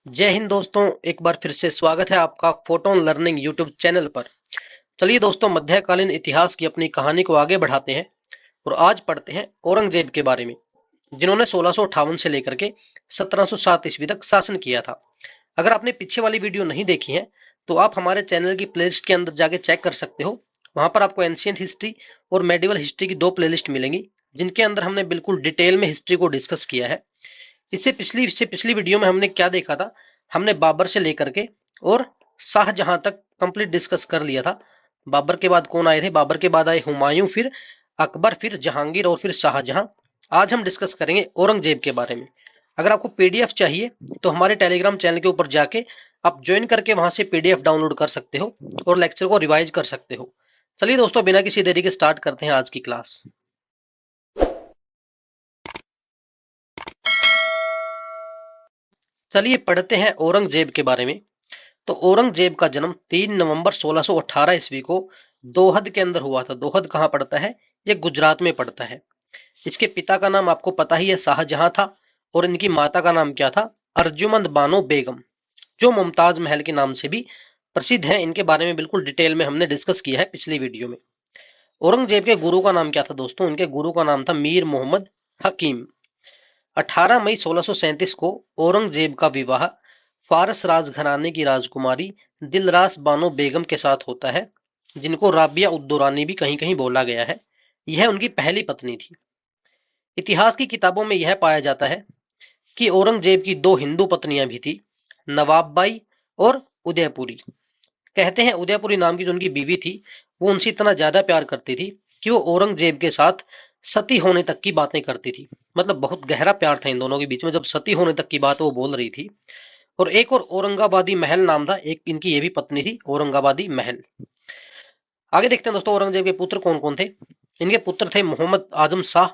जय हिंद दोस्तों। एक बार फिर से स्वागत है आपका फोटोन लर्निंग यूट्यूब चैनल पर। चलिए दोस्तों, मध्यकालीन इतिहास की अपनी कहानी को आगे बढ़ाते हैं और आज पढ़ते हैं औरंगजेब के बारे में, जिन्होंने 1658 से लेकर के 1707 ईस्वी तक शासन किया था। अगर आपने पीछे वाली वीडियो नहीं देखी है तो आप हमारे चैनल की प्लेलिस्ट के अंदर जाके चेक कर सकते हो। वहां पर आपको एंशियंट हिस्ट्री और मेडिवल हिस्ट्री की दो प्लेलिस्ट मिलेंगी, जिनके अंदर हमने बिल्कुल डिटेल में हिस्ट्री को डिस्कस किया है। इससे पिछली वीडियो में हमने क्या देखा था, हमने बाबर से लेकर के और शाहजहां तक कंप्लीट डिस्कस कर लिया था। बाबर के बाद कौन आए थे? बाबर के बाद आए हुमायूं, फिर अकबर, फिर जहांगीर और फिर शाहजहां। आज हम डिस्कस करेंगे औरंगजेब के बारे में। अगर आपको पीडीएफ चाहिए तो हमारे टेलीग्राम चैनल के ऊपर जाके आप ज्वाइन करके वहां से पीडीएफ डाउनलोड कर सकते हो और लेक्चर को रिवाइज कर सकते हो। चलिए दोस्तों, बिना किसी देरी के स्टार्ट करते हैं आज की क्लास। चलिए पढ़ते हैं औरंगजेब के बारे में। तो औरंगजेब का जन्म 3 नवंबर 1618 ईस्वी को दोहद के अंदर हुआ था। दोहद कहाँ पड़ता है? ये गुजरात में पड़ता है। इसके पिता का नाम आपको पता ही है, शाहजहां था। और इनकी माता का नाम क्या था? अर्जुमंद बानो बेगम, जो मुमताज महल के नाम से भी प्रसिद्ध है। इनके बारे में बिल्कुल डिटेल में हमने डिस्कस किया है पिछली वीडियो में। औरंगजेब के गुरु का नाम क्या था दोस्तों? इनके गुरु का नाम था मीर मोहम्मद हकीम। 18 मई 1637 को औरंगजेब का विवाह फारस राजघराने की राजकुमारी दिलरास बानो बेगम के साथ होता है, जिनको राबिया उद्दौरानी भी कहीं कहीं बोला गया है। यह उनकी पहली पत्नी थी। इतिहास की किताबों में यह पाया जाता है कि औरंगजेब की दो हिंदू पत्नियां भी थी, नवाबबाई और उदयपुरी। कहते हैं उदयपुरी नाम की जो उनकी बीवी थी, वो उनसे इतना ज्यादा प्यार करती थी कि वो औरंगजेब के साथ सती होने तक की बातें करती थी। मतलब बहुत गहरा प्यार था इन दोनों के बीच में, जब सती होने तक की बात वो बोल रही थी। और एक और औरंगाबादी महल नाम था, एक इनकी ये भी पत्नी थी, औरंगाबादी महल। आगे देखते हैं दोस्तों, औरंगजेब के पुत्र कौन कौन थे। इनके पुत्र थे मोहम्मद आजम शाह,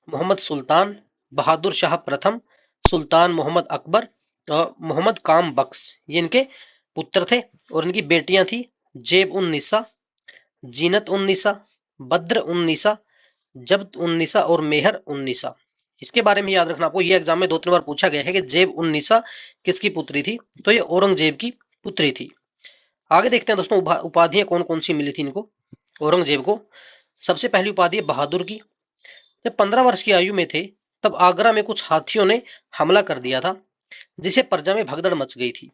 मोहम्मद सुल्तान, बहादुर शाह प्रथम, सुल्तान मोहम्मद अकबर और मोहम्मद काम बख्श। ये इनके पुत्र थे। और इनकी बेटियां थी जेब उन निसा, जीनत उन निसा, बद्र उन निसा, जब्त उन निसा और मेहर उन निसा। इसके बारे में याद रखना आपको, ये एग्जाम में दो तीन बार पूछा गया है कि जेब उन निसा किसकी पुत्री थी। तो ये औरंगजेब की पुत्री थी। आगे देखते हैं दोस्तों, उपाधियां कौन कौन सी मिली थी इनको, औरंगजेब को। सबसे पहली उपाधि है बहादुर की। जब 15 वर्ष की आयु में थे, तब आगरा में कुछ हाथियों ने हमला कर दिया था, जिसे प्रजा में भगदड़ मच गई थी।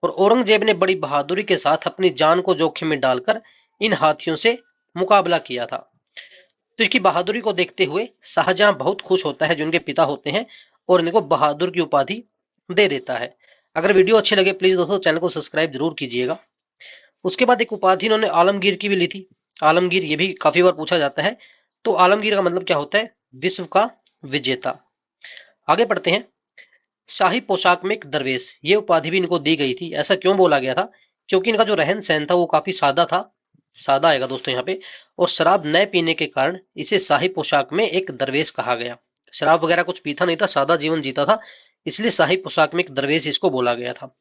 और औरंगजेब ने बड़ी बहादुरी के साथ अपनी जान को जोखिम में डालकर इन हाथियों से मुकाबला किया था। तो इसकी बहादुरी को देखते हुए शाहजहां बहुत खुश होता है, जो उनके पिता होते हैं, और इनको बहादुर की उपाधि दे देता है। अगर वीडियो अच्छी लगे प्लीज दोस्तों चैनल को सब्सक्राइब जरूर कीजिएगा। उसके बाद एक उपाधि इन्होंने आलमगीर की भी ली थी। आलमगीर ये भी काफी बार पूछा जाता है। तो आलमगीर का मतलब क्या होता है? विश्व का विजेता। आगे पढ़ते हैं। शाही पोशाक में एक दरवेश, ये उपाधि भी इनको दी गई थी। ऐसा क्यों बोला गया था? क्योंकि इनका जो रहन सहन था वो काफी सादा था। सादा आएगा दोस्तों यहाँ पे। और शराब न पीने के कारण इसे शाही पोशाक में एक दरवेश कहा गया। शराब वगैरह कुछ पीता नहीं था, सादा जीवन जीता था, इसलिए शाही पोशाक में एक दरवेश इसको बोला गया था।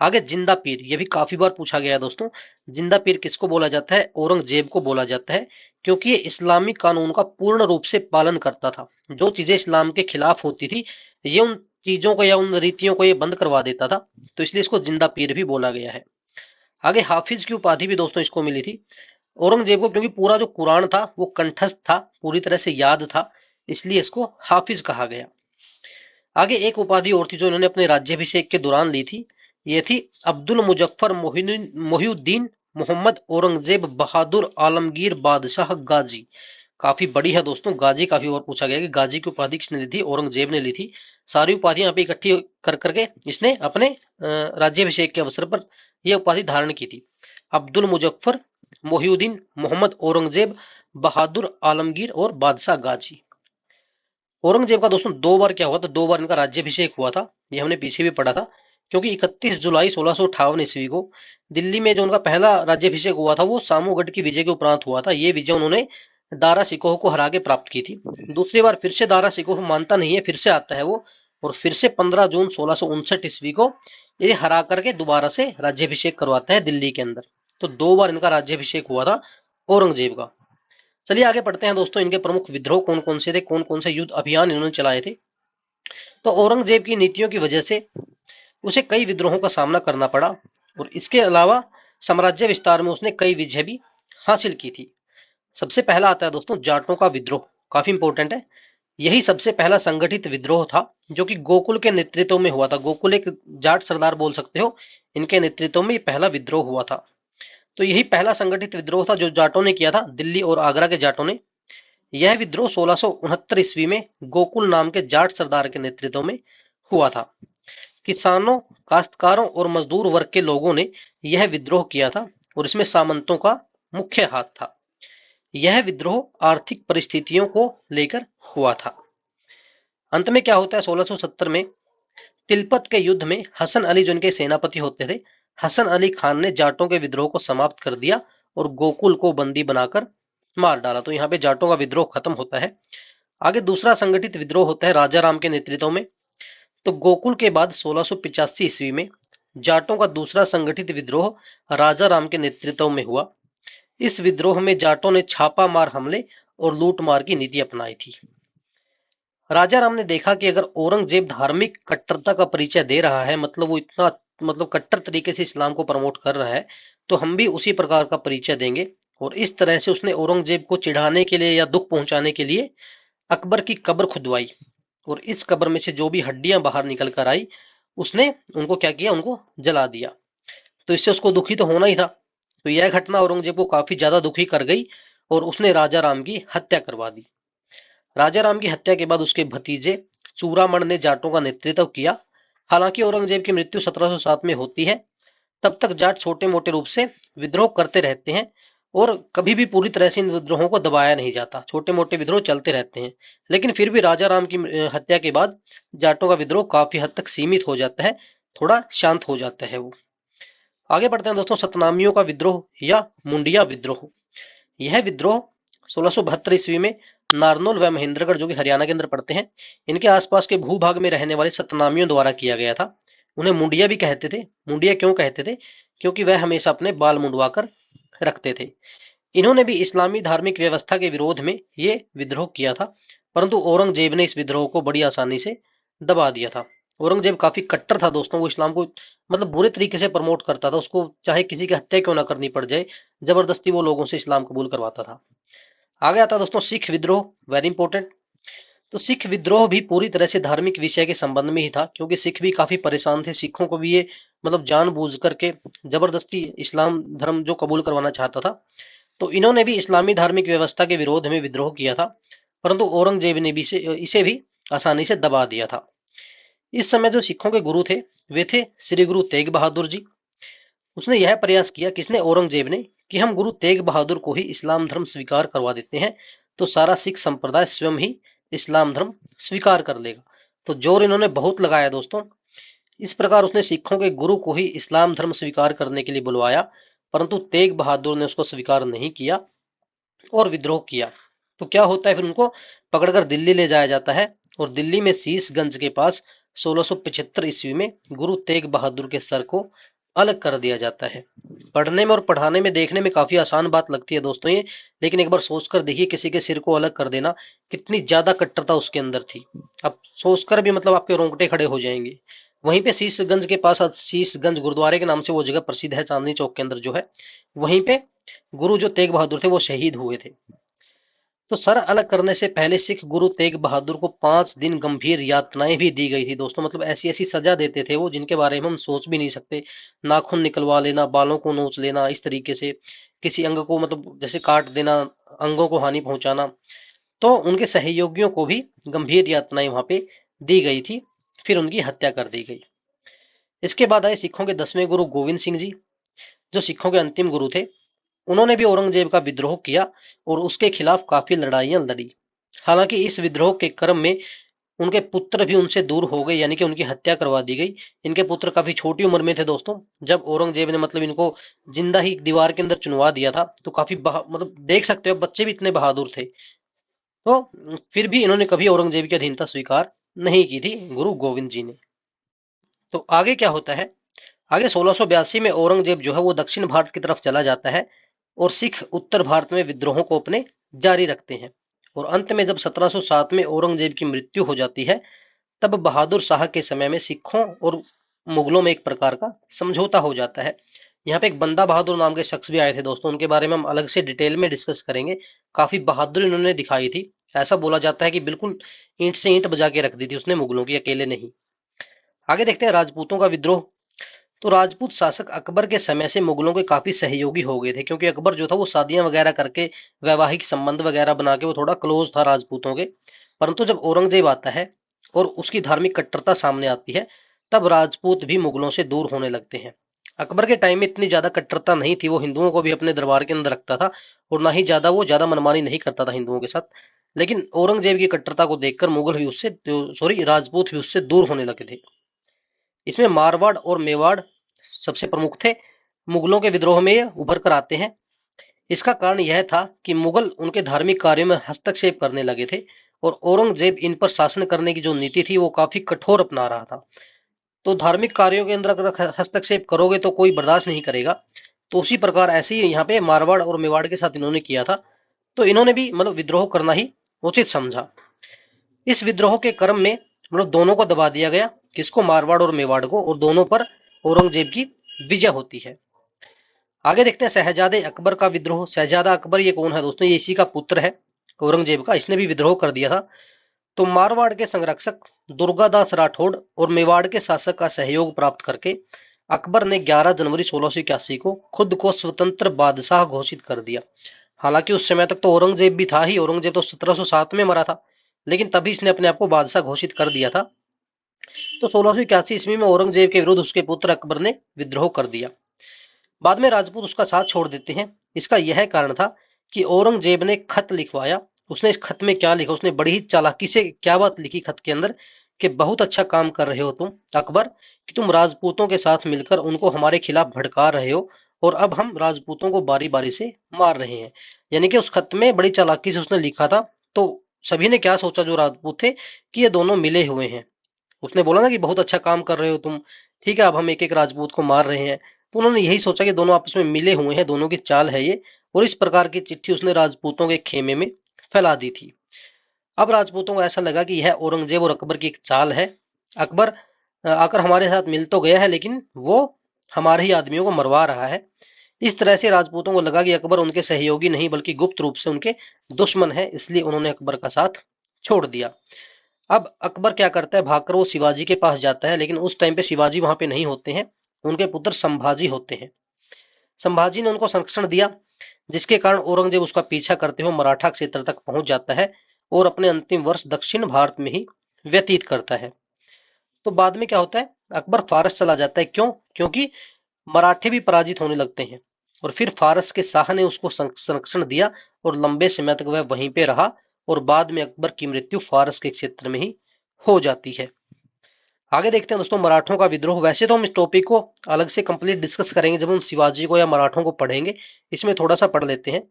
आगे जिंदा पीर, ये भी काफी बार पूछा गया है दोस्तों। जिंदा पीर किसको बोला जाता है? औरंगजेब को बोला जाता है, क्योंकि ये इस्लामी कानून का पूर्ण रूप से पालन करता था। जो चीजें इस्लाम के खिलाफ होती थी, ये उन चीजों को या उन रीतियों को ये बंद करवा देता था। तो इसलिए इसको जिंदा पीर भी बोला गया है। आगे हाफिज की उपाधि भी दोस्तों इसको मिली थी औरंगजेब को, क्योंकि पूरा जो कुरान था वो कंठस्थ था, पूरी तरह से याद था, इसलिए इसको हाफिज कहा गया। आगे एक उपाधि और थी जो इन्होंने अपने राज्याभिषेक के दौरान ली थी। ये थी अब्दुल मुजफ्फर मोहिउद्दीन मोहम्मद औरंगजेब बहादुर आलमगीर बादशाह गाजी। काफी बड़ी है दोस्तों, गाजी काफी बार पूछा गया कि गाजी की उपाधि किसने ली थी? औरंगजेब ने ली थी। सारी उपाधियां यहाँ पे इकट्ठी कर करके इसने अपने राज्याभिषेक के अवसर पर यह उपाधि धारण की थी। अब्दुल मुजफ्फर मोहिउद्दीन मोहम्मद औरंगजेब बहादुर आलमगीर और बादशाह गाजी। औरंगजेब का दोस्तों दो बार क्या हुआ था, दो बार इनका राज्याभिषेक हुआ था। ये हमने पीछे भी पढ़ा था। क्योंकि 31 जुलाई 1658 ईस्वी को दिल्ली में जो उनका पहला राज्याभिषेक हुआ था वो सामूगढ़ की विजय के उपरांत हुआ था। ये विजय उन्होंने दारा सिकोह को हरा के प्राप्त की थी। दूसरी बार फिर से दारा सिकोह मानता नहीं है, फिर से आता है वो, और फिर से 15 जून 1659 ईस्वी को ये हरा करके दोबारा से राज्याभिषेक करवाता है दिल्ली के अंदर। तो दो बार इनका राज्याभिषेक हुआ था औरंगजेब का। चलिए आगे पढ़ते हैं दोस्तों, इनके प्रमुख विद्रोह कौन कौन से थे, कौन कौन से युद्ध अभियान इन्होंने चलाए थे। तो औरंगजेब की नीतियों की वजह से उसे कई विद्रोहों का सामना करना पड़ा और इसके अलावा साम्राज्य विस्तार में उसने कई विजय भी हासिल की थी। सबसे पहला आता है दोस्तों जाटों का विद्रोह, काफी इंपॉर्टेंट है। यही सबसे पहला संगठित विद्रोह था जो कि गोकुल के नेतृत्व में हुआ था। गोकुल एक जाट सरदार बोल सकते हो, इनके नेतृत्व में ये पहला विद्रोह हुआ था। तो यही पहला संगठित विद्रोह था जो जाटों ने किया था, दिल्ली और आगरा के जाटों ने। यह विद्रोह 1669 ईस्वी में गोकुल नाम के जाट सरदार के नेतृत्व में हुआ था। किसानों, काश्तकारों और मजदूर वर्ग के लोगों ने यह विद्रोह किया था और इसमें सामंतों का मुख्य हाथ था। यह विद्रोह आर्थिक परिस्थितियों को लेकर हुआ था। अंत में क्या होता है, 1670 में तिलपत के युद्ध में हसन अली जो इनके सेनापति होते थे, हसन अली खान ने जाटों के विद्रोह को समाप्त कर दिया और गोकुल को बंदी बनाकर मार डाला। तो यहाँ पे जाटों का विद्रोह खत्म होता है। आगे दूसरा संगठित विद्रोह होता है राजा राम के नेतृत्व में। तो गोकुल के बाद 1685 ईस्वी में जाटों का दूसरा संगठित विद्रोह राजा राम के नेतृत्व में हुआ। इस विद्रोह में जाटों ने छापा मार हमले और लूटमार की नीति अपनाई थी। राजा राम ने देखा कि अगर औरंगजेब धार्मिक कट्टरता का परिचय दे रहा है, मतलब वो इतना कट्टर तरीके से इस्लाम को प्रमोट कर रहा है, तो हम भी उसी प्रकार का परिचय देंगे। और इस तरह से उसने औरंगजेब को चिढ़ाने के लिए या दुख पहुंचाने के लिए अकबर की कब्र खुदवाई और इस कब्र में से जो भी हड्डियां बाहर निकल कर आई, उसने उनको क्या किया, उनको जला दिया। तो इससे उसको दुखी तो होना ही था। तो यह घटना औरंगजेब को काफी ज्यादा दुखी कर गई और उसने राजा राम की हत्या करवा दी। राजा राम की हत्या के बाद उसके भतीजे चूरामण ने जाटों का नेतृत्व किया। हालांकि औरंगजेब की मृत्यु 1707 में होती है, तब तक जाट छोटे मोटे रूप से विद्रोह करते रहते हैं और कभी भी पूरी तरह से इन विद्रोहों को दबाया नहीं जाता। छोटे मोटे विद्रोह चलते रहते हैं, लेकिन फिर भी राजा राम की हत्या के बाद जाटों का विद्रोह काफी हद तक सीमित हो जाता है, थोड़ा शांत हो जाता है वो। आगे बढ़ते हैं दोस्तों, सतनामियों का विद्रोह या मुंडिया विद्रोह। यह विद्रोह 1672 ईस्वी में नारनौल व महेंद्रगढ़ जो कि हरियाणा के अंदर पड़ते हैं, इनके आसपास के भूभाग में रहने वाले सतनामियों द्वारा किया गया था। उन्हें मुंडिया भी कहते थे। मुंडिया क्यों कहते थे? क्योंकि वह हमेशा अपने बाल मुंडवा कर रखते थे। इन्होंने भी इस्लामी धार्मिक व्यवस्था के विरोध में ये विद्रोह किया था, परंतु औरंगजेब ने इस विद्रोह को बड़ी आसानी से दबा दिया था। औरंगजेब काफी कट्टर था दोस्तों, वो इस्लाम को बुरे तरीके से प्रमोट करता था। उसको चाहे किसी की हत्या क्यों ना करनी पड़ जाए, जबरदस्ती वो लोगों से इस्लाम कबूल करवाता था। आगे आता है दोस्तों सिख विद्रोह, वेरी इंपॉर्टेंट। तो सिख विद्रोह भी पूरी तरह से धार्मिक विषय के संबंध में ही था, क्योंकि सिख भी काफी परेशान थे। सिखों को भी ये जानबूझ करके जबरदस्ती इस्लाम धर्म जो कबूल करवाना चाहता था। तो इन्होंने भी इस्लामी धार्मिक व्यवस्था के विरोध में विद्रोह किया था, परंतु औरंगजेब ने भी इसे भी आसानी से दबा दिया था। इस समय जो सिखों के गुरु थे वे थे श्री गुरु तेग बहादुर जी। उसने यह प्रयास किया, किसने? औरंगजेब ने, कि हम गुरु तेग बहादुर को ही इस्लाम धर्म स्वीकार करवा देते हैं, तो सारा सिख संप्रदाय स्वयं ही इस्लाम धर्म स्वीकार कर लेगा। तो जोर इन्होंने बहुत लगाया दोस्तों। इस प्रकार उसने सिखों के गुरु को ही इस्लाम धर्म स्वीकार करने के लिए बुलवाया, परंतु तेग बहादुर ने उसको स्वीकार नहीं किया और विद्रोह किया। तो क्या होता है, फिर उनको पकड़कर दिल्ली ले जाया जाता है और दिल्ली में शीशगंज के पास 1675 ईस्वी में गुरु तेग बहादुर के सर को अलग कर दिया जाता है। पढ़ने में और पढ़ाने में देखने में काफी आसान बात लगती है दोस्तों ये, लेकिन एक बार सोचकर देखिए किसी के सिर को अलग कर देना कितनी ज्यादा कट्टरता उसके अंदर थी। अब सोचकर भी आपके रोंगटे खड़े हो जाएंगे। वहीं पे शीशगंज के पास, शीशगंज गुरुद्वारे के नाम से वो जगह प्रसिद्ध है, चांदनी चौक के अंदर जो है, वहीं पे गुरु जो तेग बहादुर थे वो शहीद हुए थे। तो सर अलग करने से पहले सिख गुरु तेग बहादुर को 5 दिन गंभीर यातनाएं भी दी गई थी दोस्तों। ऐसी ऐसी सजा देते थे वो जिनके बारे में हम सोच भी नहीं सकते। नाखून निकलवा लेना, बालों को नोच लेना, इस तरीके से किसी अंग को जैसे काट देना, अंगों को हानि पहुंचाना। तो उनके सहयोगियों को भी गंभीर यातनाएं वहां पे दी गई थी, फिर उनकी हत्या कर दी गई। इसके बाद आए सिखों के 10वें गुरु गोविंद सिंह जी, जो सिखों के अंतिम गुरु थे। उन्होंने भी औरंगजेब का विद्रोह किया और उसके खिलाफ काफी लड़ाइयां लड़ी। हालांकि इस विद्रोह के क्रम में उनके पुत्र भी उनसे दूर हो गए, यानी कि उनकी हत्या करवा दी गई। इनके पुत्र काफी छोटी उम्र में थे दोस्तों, जब औरंगजेब ने इनको जिंदा ही दीवार के अंदर चुनवा दिया था। तो काफी देख सकते हो बच्चे भी इतने बहादुर थे। तो फिर भी इन्होंने कभी औरंगजेब की अधीनता स्वीकार नहीं की थी गुरु गोविंद जी ने। तो आगे क्या होता है, आगे 1682 में औरंगजेब जो है वो दक्षिण भारत की तरफ चला जाता है और सिख उत्तर भारत में विद्रोहों को अपने जारी रखते हैं। और अंत में जब 1707 में औरंगजेब की मृत्यु हो जाती है, तब बहादुर शाह के समय में सिखों और मुगलों में एक प्रकार का समझौता हो जाता है। यहाँ पे एक बंदा बहादुर नाम के शख्स भी आए थे दोस्तों, उनके बारे में हम अलग से डिटेल में डिस्कस करेंगे। काफी बहादुरी उन्होंने दिखाई थी। ऐसा बोला जाता है कि बिल्कुल ईंट से ईंट बजा के रख दी थी उसने मुगलों की, अकेले नहीं। आगे देखते हैं राजपूतों का विद्रोह। तो राजपूत शासक अकबर के समय से मुगलों के काफी सहयोगी हो गए थे, क्योंकि अकबर जो था वो शादियां वगैरह करके, वैवाहिक संबंध वगैरह बना के वो थोड़ा क्लोज था राजपूतों के। परंतु जब औरंगजेब आता है और उसकी धार्मिक कट्टरता सामने आती है, तब राजपूत भी मुगलों से दूर होने लगते हैं। अकबर के टाइम में इतनी ज्यादा कट्टरता नहीं थी, वो हिंदुओं को भी अपने दरबार के अंदर रखता था, और ना ही ज्यादा मनमानी नहीं करता था हिंदुओं के साथ। लेकिन औरंगजेब की कट्टरता को देखकर मुगल भी उससे, सॉरी, राजपूत भी उससे दूर होने लगे थे। इसमें मारवाड़ और मेवाड़ सबसे प्रमुख थे। मुगलों के विद्रोह में ये उभर कर आते हैं। इसका कारण यह था कि मुगल उनके धार्मिक कार्यों में हस्तक्षेप करने लगे थे, और औरंगजेब इन पर शासन करने की जो नीति थी वो काफी कठोर अपना रहा था। तो धार्मिक कार्यों के अंदर अगर हस्तक्षेप करोगे तो कोई बर्दाश्त नहीं करेगा। तो उसी प्रकार ऐसे ही यहाँ पे मारवाड़ और मेवाड़ के साथ इन्होंने किया था। तो इन्होंने भी मतलब विद्रोह करना ही उचित समझा। इस विद्रोह के क्रम में मतलब दोनों को दबा दिया गया, किसको, मारवाड़ और मेवाड़ को, और दोनों पर औरंगजेब की विजय होती है। आगे देखते हैं शहजादे अकबर का विद्रोह। शहजादा अकबर ये कौन है दोस्तों? ये इसी का पुत्र है औरंगजेब का, इसने भी विद्रोह कर दिया था। तो मारवाड़ के संरक्षक दुर्गादास राठौड़ और मेवाड़ के शासक का सहयोग प्राप्त करके अकबर ने 11 जनवरी 1681 को खुद को स्वतंत्र बादशाह घोषित कर दिया। हालांकि उस समय तक तो औरंगजेब भी था ही, औरंगजेब तो 1707 में मरा था, लेकिन तभी इसने अपने आप को बादशाह घोषित कर दिया था। तो 1681 ईस्वी में औरंगजेब के विरुद्ध उसके पुत्र अकबर ने विद्रोह कर दिया। बाद में राजपूत उसका साथ छोड़ देते हैं। इसका यह कारण था कि औरंगजेब ने खत लिखवाया। उसने इस खत में क्या लिखा, उसने बड़ी ही चालाकी से क्या बात लिखी खत के अंदर, कि बहुत अच्छा काम कर रहे हो तुम अकबर, कि तुम राजपूतों के साथ मिलकर उनको हमारे खिलाफ भड़का रहे हो, और अब हम राजपूतों को बारी बारी से मार रहे हैं। यानी कि उस खत में बड़ी चालाकी से उसने लिखा था। तो सभी ने क्या सोचा जो राजपूत थे, कि ये दोनों मिले हुए हैं। उसने बोला ना कि बहुत अच्छा काम कर रहे हो तुम, ठीक है, अब हम एक एक राजपूत को मार रहे हैं। तो उन्होंने यही सोचा कि दोनों आपस में मिले हुए हैं, दोनों की चाल है ये, और इस प्रकार की चिट्ठी उसने राजपूतों के खेमे में फैला दी थी। अब राजपूतों को ऐसा लगा कि यह औरंगजेब और अकबर की एक चाल है। अकबर आकर हमारे साथ मिल तो गया है, लेकिन वो हमारे ही आदमियों को मरवा रहा है। इस तरह से राजपूतों को लगा कि अकबर उनके सहयोगी नहीं बल्कि गुप्त रूप से उनके दुश्मन है, इसलिए उन्होंने अकबर का साथ छोड़ दिया। अब अकबर क्या करता है, भागकर वो शिवाजी के पास जाता है, लेकिन उस टाइम पे शिवाजी वहां पे नहीं होते हैं, उनके पुत्र संभाजी होते हैं। संभाजी ने उनको संरक्षण दिया, जिसके कारण औरंगजेब उसका पीछा करते हुए मराठा क्षेत्र तक पहुंच जाता है, और अपने अंतिम वर्ष दक्षिण भारत में ही व्यतीत करता है। तो बाद में क्या होता है, अकबर फारस चला जाता है। क्यों? क्योंकि मराठे भी पराजित होने लगते हैं, और फिर फारस के शाह ने उसको संरक्षण दिया, और लंबे समय तक वह वहीं पे रहा, और बाद में अकबर की मृत्यु फारस के क्षेत्र में ही हो जाती है। आगे देखते हैं दोस्तों मराठों का विद्रोह। वैसे तो हम इस टॉपिक को अलग से कंप्लीट डिस्कस करेंगे जब हम शिवाजी को या मराठों को पढ़ेंगे। इसमें थोड़ा सा पढ़ लेते हैं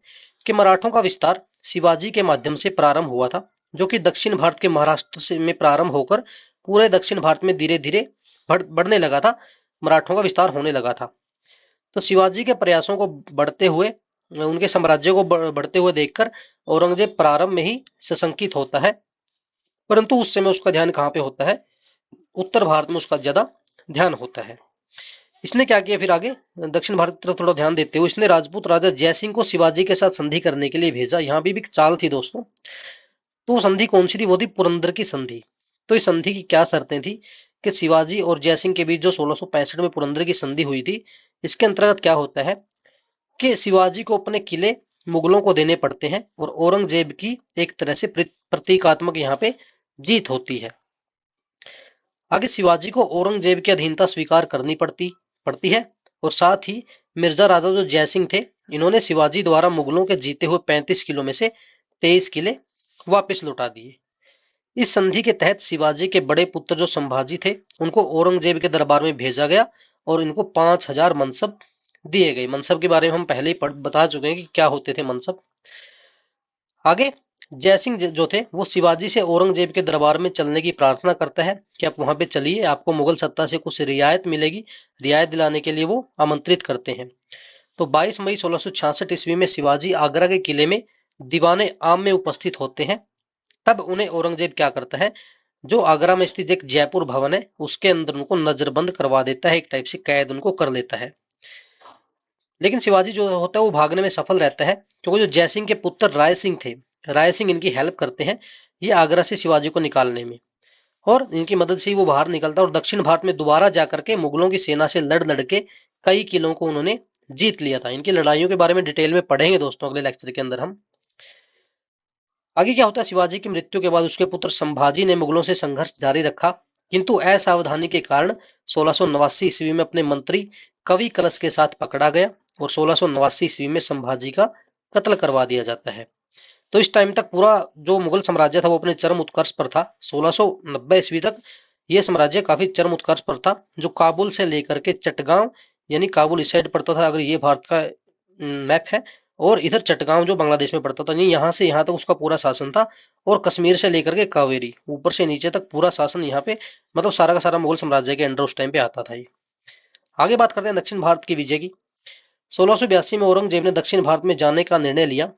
कि मराठों का विस्तार शिवाजी के माध्यम से प्रारंभ हुआ था, जो कि दक्षिण भारत के महाराष्ट्र से में प्रारंभ होकर पूरे दक्षिण भारत में धीरे धीरे बढ़ने लगा था, मराठों का विस्तार होने लगा था। तो शिवाजी के प्रयासों को बढ़ते हुए, उनके साम्राज्य को बढ़ते हुए देखकर औरंगजेब प्रारंभ में ही सशंकित होता है। परंतु उस समय उसका ध्यान कहाँ पे होता है, उत्तर भारत में उसका ज्यादा ध्यान होता है। इसने क्या किया फिर आगे, दक्षिण भारत की तरफ थोड़ा ध्यान देते हुए इसने राजपूत राजा जयसिंह को शिवाजी के साथ संधि करने के लिए भेजा। यहाँ भी एक चाल थी दोस्तों। तो संधि कौन सी थी? वो थी पुरंदर की संधि। तो इस संधि की क्या शर्तें थी कि शिवाजी और जयसिंह के बीच जो 1665 में पुरंदर की संधि हुई थी, इसके अंतर्गत क्या होता है कि शिवाजी को अपने किले मुगलों को देने पड़ते हैं, और औरंगजेब की एक तरह से प्रतीकात्मक यहाँ पे जीत होती है। आगे शिवाजी को औरंगजेब की अधीनता स्वीकार करनी पड़ती है, और साथ ही मिर्जा राजा जो जयसिंह थे, इन्होंने शिवाजी द्वारा मुगलों के जीते हुए 35 किलो में से 23 किले वापस लौटा दिए। इस संधि के तहत शिवाजी के बड़े पुत्र जो संभाजी थे, उनको औरंगजेब के दरबार में भेजा गया, और इनको 5000 मनसब दिए गए। मनसब के बारे में हम पहले ही बता चुके हैं कि क्या होते थे मनसब। आगे जयसिंह जो थे वो शिवाजी से औरंगजेब के दरबार में चलने की प्रार्थना करता है कि आप वहां पे चलिए, आपको मुगल सत्ता से कुछ रियायत मिलेगी। रियायत दिलाने के लिए वो आमंत्रित करते हैं। तो 22 मई 1666 ईस्वी में शिवाजी आगरा के किले में दीवाने आम में उपस्थित होते हैं। तब उन्हें औरंगजेब क्या करता है, जो आगरा में स्थित एक जयपुर भवन है उसके अंदर उनको नजरबंद करवा देता है, एक टाइप से कैद उनको कर लेता है। लेकिन शिवाजी जो होता है वो भागने में सफल रहता है, क्योंकि जो जयसिंह के पुत्र राय सिंह थे, राय सिंह इनकी हेल्प करते हैं ये आगरा से शिवाजी को निकालने में, और इनकी मदद से ही वो बाहर निकलता है और दक्षिण भारत में दोबारा जाकर के मुगलों की सेना से लड़ लड़ के कई किलों को उन्होंने जीत लिया था। इनकी लड़ाइयों के बारे में डिटेल में पढ़ेंगे दोस्तों अगले लेक्चर के अंदर हम। आगे क्या होता है, शिवाजी की मृत्यु के बाद उसके पुत्र संभाजी ने मुगलों से संघर्ष जारी रखा, किंतु असावधानी के कारण 1689 ईस्वी में अपने मंत्री कवि कलश के साथ पकड़ा गया और 1689 ईस्वी में संभाजी का कत्ल करवा दिया जाता है। तो इस टाइम तक पूरा जो मुगल साम्राज्य था वो अपने चरम उत्कर्ष पर था। 1690 ईस्वी तक ये साम्राज्य काफी चरम उत्कर्ष पर था, जो काबुल से लेकर के चटगांव, यानी काबुल इस साइड पड़ता था अगर ये भारत का मैप है, और इधर चटगांव जो बांग्लादेश में पड़ता था, नहीं यहाँ से यहाँ तक उसका पूरा शासन था, और कश्मीर से लेकर के कावेरी ऊपर से नीचे तक पूरा शासन यहाँ पे, मतलब सारा का सारा मुगल साम्राज्य के अंडर उस टाइम पे आता था ये। आगे बात करते हैं दक्षिण भारत की विजय की। 1682 में औरंगजेब ने दक्षिण भारत में जाने का निर्णय लिया।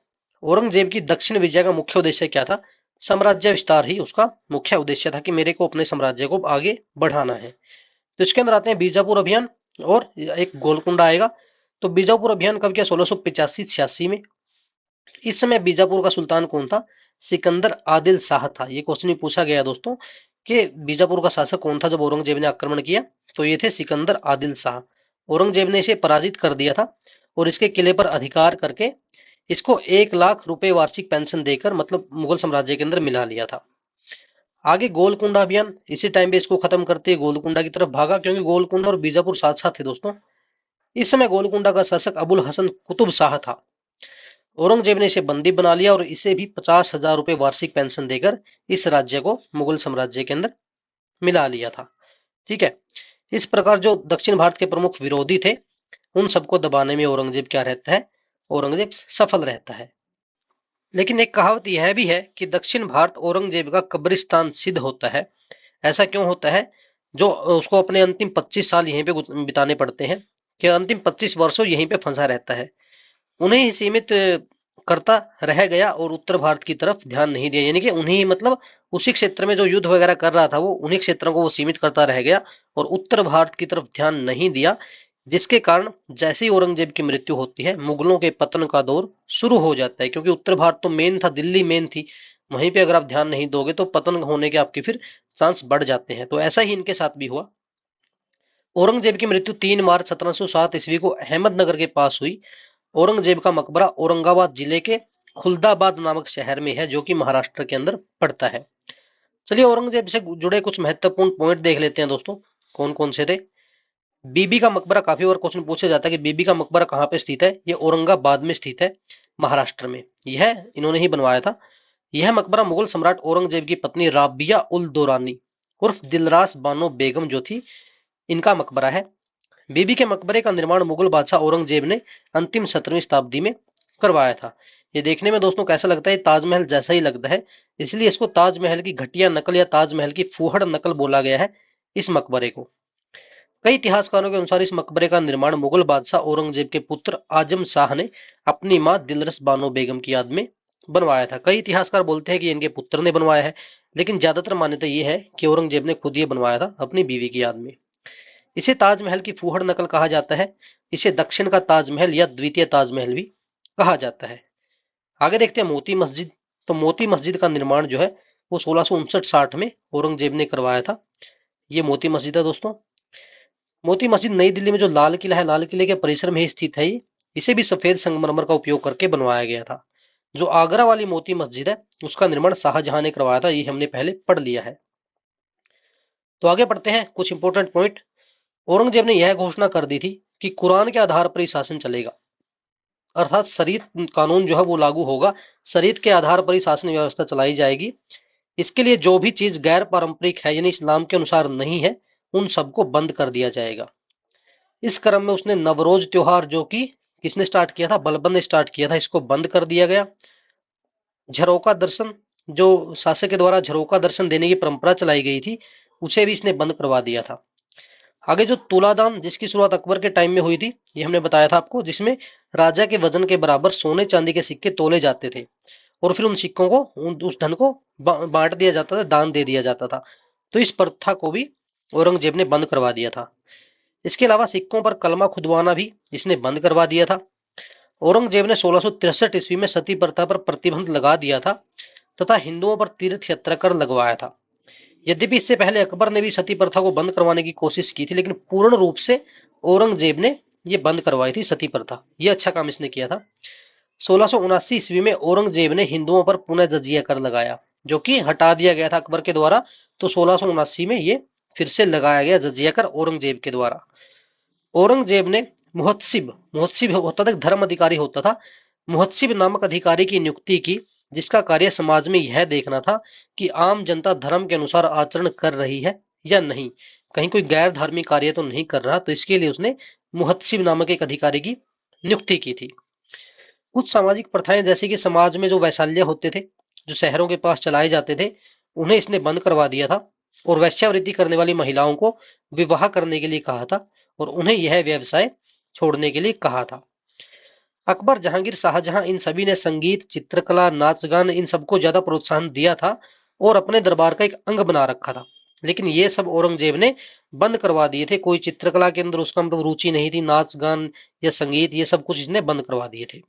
औरंगजेब की दक्षिण विजय का मुख्य उद्देश्य क्या था? साम्राज्य विस्तार ही उसका मुख्य उद्देश्य था कि मेरे को अपने साम्राज्य को आगे बढ़ाना है। तो इसके अंदर आते हैं बीजापुर अभियान और एक गोलकुंडा आएगा। तो बीजापुर अभियान कब किया? 1685-86 में। इस समय बीजापुर का सुल्तान कौन था? सिकंदर आदिल शाह था। ये क्वेश्चन भी पूछा गया दोस्तों कि बीजापुर का शासक कौन था जब औरंगजेब ने आक्रमण किया, तो ये थे सिकंदर आदिल शाह। औरंगजेब ने इसे पराजित कर दिया था और इसके किले पर अधिकार करके इसको 1 लाख रुपए वार्षिक पेंशन देकर मतलब मुगल साम्राज्य के अंदर मिला लिया था। आगे गोलकुंडा अभियान, इसी टाइम पे इसको खत्म करते गोलकुंडा की तरफ भागा, क्योंकि गोलकुंडा और बीजापुर साथ साथ थे दोस्तों। इस समय गोलकुंडा का शासक अबुल हसन कुतुब शाह था। औरंगजेब ने इसे बंदी बना लिया और इसे भी 50,000 रुपए वार्षिक पेंशन देकर इस राज्य को मुगल साम्राज्य के अंदर मिला लिया था। ठीक है, इस प्रकार जो दक्षिण भारत के प्रमुख विरोधी थे उन सबको दबाने में औरंगजेब क्या रहता है? औरंगजेब सफल रहता है। लेकिन एक कहावत यह भी है कि दक्षिण भारत औरंगजेब का कब्रिस्तान सिद्ध होता है। ऐसा क्यों होता है? जो उसको अपने अंतिम 25 साल यहीं पे बिताने पड़ते हैं, कि अंतिम 25 वर्षों यहीं पे फंसा रहता है, उन्हें ही सीमित करता रह गया और उत्तर भारत की तरफ ध्यान नहीं दिया। यानी कि उन्हीं मतलब उसी क्षेत्र में जो युद्ध वगैरह कर रहा था वो उन्हीं क्षेत्रों को वो सीमित करता रह गया और उत्तर भारत की तरफ ध्यान नहीं दिया, जिसके कारण जैसे ही औरंगजेब की मृत्यु होती है मुगलों के पतन का दौर शुरू हो जाता है। क्योंकि उत्तर भारत तो मेन था, दिल्ली मेन थी, वहीं पे अगर आप ध्यान नहीं दोगे तो पतन होने के आपके फिर चांस बढ़ जाते हैं। तो ऐसा ही इनके साथ भी हुआ। औरंगजेब की मृत्यु 3 मार्च 1707 ईस्वी को अहमदनगर के पास हुई। औरंगजेब का मकबरा औरंगाबाद जिले के खुलदाबाद नामक शहर में है, जो कि महाराष्ट्र के अंदर पड़ता है। चलिए औरंगजेब से जुड़े कुछ महत्वपूर्ण पॉइंट देख लेते हैं दोस्तों, कौन कौन से थे। बीबी का मकबरा, काफी बार क्वेश्चन पूछा जाता है कि बीबी का मकबरा कहाँ पे स्थित है। ये औरंगाबाद में स्थित है, महाराष्ट्र में। यह इन्होंने ही बनवाया था। यह मकबरा मुगल सम्राट औरंगजेब की पत्नी राबिया उल दौरानी उर्फ दिलरास बानो बेगम जो थी, इनका मकबरा है। बीबी के मकबरे का निर्माण मुगल बादशाह औरंगजेब ने अंतिम 17वीं शताब्दी में करवाया था। ये देखने में दोस्तों कैसा लगता है? ताजमहल जैसा ही लगता है, इसलिए इसको ताजमहल की घटिया नकल या ताजमहल की फूहड़ नकल बोला गया है इस मकबरे को। कई इतिहासकारों के अनुसार इस मकबरे का निर्माण मुगल बादशाह औरंगजेब के पुत्र आजम शाह ने अपनी मां दिलरस बानो बेगम की याद में बनवाया था। कई इतिहासकार बोलते हैं कि इनके पुत्र ने बनवाया है, लेकिन ज्यादातर मान्यता यह है कि औरंगजेब ने खुद ये बनवाया था अपनी बीवी की याद में। इसे ताजमहल की फूहड़ नकल कहा जाता है। इसे दक्षिण का ताजमहल या द्वितीय ताजमहल भी कहा जाता है। आगे देखते हैं मोती मस्जिद। तो मोती मस्जिद का निर्माण जो है वो 1659-60 में औरंगजेब ने करवाया था। ये मोती मस्जिद है दोस्तों। मोती मस्जिद नई दिल्ली में जो लाल किला है, लाल किले के परिसर में ही स्थित है। इसे भी सफेद संगमरमर का उपयोग करके बनवाया गया था। जो आगरा वाली मोती मस्जिद है उसका निर्माण शाहजहां ने करवाया था, ये हमने पहले पढ़ लिया है। तो आगे पढ़ते हैं कुछ इंपोर्टेंट पॉइंट। औरंगजेब ने यह घोषणा कर दी थी कि कुरान के आधार पर ही शासन चलेगा, अर्थात शरीयत कानून जो है वो लागू होगा, शरीयत के आधार पर ही शासन व्यवस्था चलाई जाएगी। इसके लिए जो भी चीज गैर पारंपरिक है यानी इस्लाम के अनुसार नहीं है उन सबको बंद कर दिया जाएगा। इस क्रम में उसने नवरोज त्योहार, जो कि किसने स्टार्ट किया था? बलबन ने स्टार्ट किया था, इसको बंद कर दिया गया। झरोका दर्शन, जो शासक के द्वारा झरोका दर्शन देने की परंपरा चलाई गई थी, उसे भी इसने बंद करवा दिया था। आगे जो तुलादान, जिसकी शुरुआत अकबर के टाइम में हुई थी, ये हमने बताया था आपको, जिसमें राजा के वजन के बराबर सोने चांदी के सिक्के तोले जाते थे और फिर उन सिक्कों को उस धन को बांट दिया जाता था, दान दे दिया जाता था। तो इस प्रथा को भी औरंगजेब ने बंद करवा दिया था। इसके अलावा सिक्कों पर कलमा खुदवाना भी इसने बंद करवा दिया था। औरंगजेब ने 1663 ईस्वी में सती प्रथा पर प्रतिबंध लगा दिया था तथा हिंदुओं पर तीर्थ यात्रा कर लगवाया था। यद्यपि इससे पहले अकबर ने भी सती प्रथा को बंद करवाने की कोशिश की थी, लेकिन पूर्ण रूप से औरंगजेब ने ये बंद करवाई थी सती प्रथा। ये अच्छा काम इसने किया था। 1679 ईस्वी में औरंगजेब ने हिंदुओं पर पुनः जजिया कर लगाया, जो कि हटा दिया गया था अकबर के द्वारा। तो 1679 में ये फिर से लगाया गया जजिया कर औरंगजेब के द्वारा। औरंगजेब ने मुहत्सिब मुहत्सिब होता था, धर्म अधिकारी होता था, मुहत्सिब नामक अधिकारी की नियुक्ति की, जिसका कार्य समाज में यह देखना था कि आम जनता धर्म के अनुसार आचरण कर रही है या नहीं, कहीं कोई गैर धार्मिक कार्य तो नहीं कर रहा। तो इसके लिए उसने मुहत्सिब नामक एक अधिकारी की नियुक्ति की थी। कुछ सामाजिक प्रथाएं जैसे कि समाज में जो वैशाल्य होते थे, जो शहरों के पास चलाए जाते थे, उन्हें इसने बंद करवा दिया था और वैश्यावृत्ति करने वाली महिलाओं को विवाह करने के लिए कहा था और उन्हें यह व्यवसाय छोड़ने के लिए कहा था। अकबर, जहांगीर, शाहजहां इन सभी ने संगीत, चित्रकला, नाच गान इन सबको ज्यादा प्रोत्साहन दिया था और अपने दरबार का एक अंग बना रखा था। लेकिन ये सब औरंगजेब ने बंद करवा दिए थे। कोई चित्रकला के अंदर उसका मतलब रुचि नहीं थी, नाच गान या संगीत ये सब कुछ इसने बंद करवा दिए थे।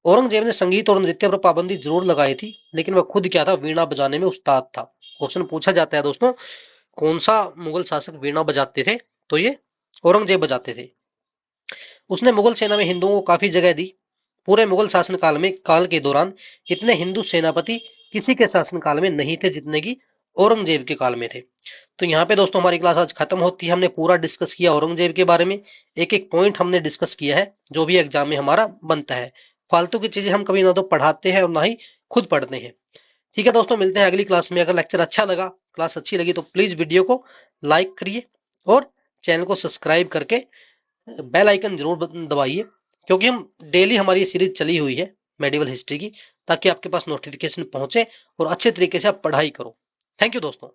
औरंगजेब ने संगीत और नृत्य पर पाबंदी जरूर लगाई थी, लेकिन वह खुद क्या था, वीणा बजाने में उस्ताद था। क्वेश्चन पूछा जाता है दोस्तों, कौन सा मुगल शासक वीणा बजाते थे? तो ये औरंगजेब बजाते थे। उसने मुगल सेना में हिंदुओं को काफी जगह दी। पूरे मुगल शासन काल के दौरान इतने हिंदू सेनापति किसी के शासन काल में नहीं थे जितने की औरंगजेब के काल में थे। तो यहाँ पे दोस्तों हमारी क्लास आज खत्म होती है। हमने पूरा डिस्कस किया औरंगजेब के बारे में, एक एक पॉइंट हमने डिस्कस किया है जो भी एग्जाम में हमारा बनता है। फालतू की चीजें हम कभी ना तो पढ़ाते हैं और ना ही खुद पढ़ते हैं। ठीक है दोस्तों, मिलते हैं अगली क्लास में। अगर लेक्चर अच्छा लगा, क्लास अच्छी लगी तो प्लीज वीडियो को लाइक करिए और चैनल को सब्सक्राइब करके बेल आइकन जरूर दबाइए, क्योंकि हम डेली हमारी ये सीरीज चली हुई है मेडिवल हिस्ट्री की, ताकि आपके पास नोटिफिकेशन पहुंचे और अच्छे तरीके से आप पढ़ाई करो। थैंक यू दोस्तों।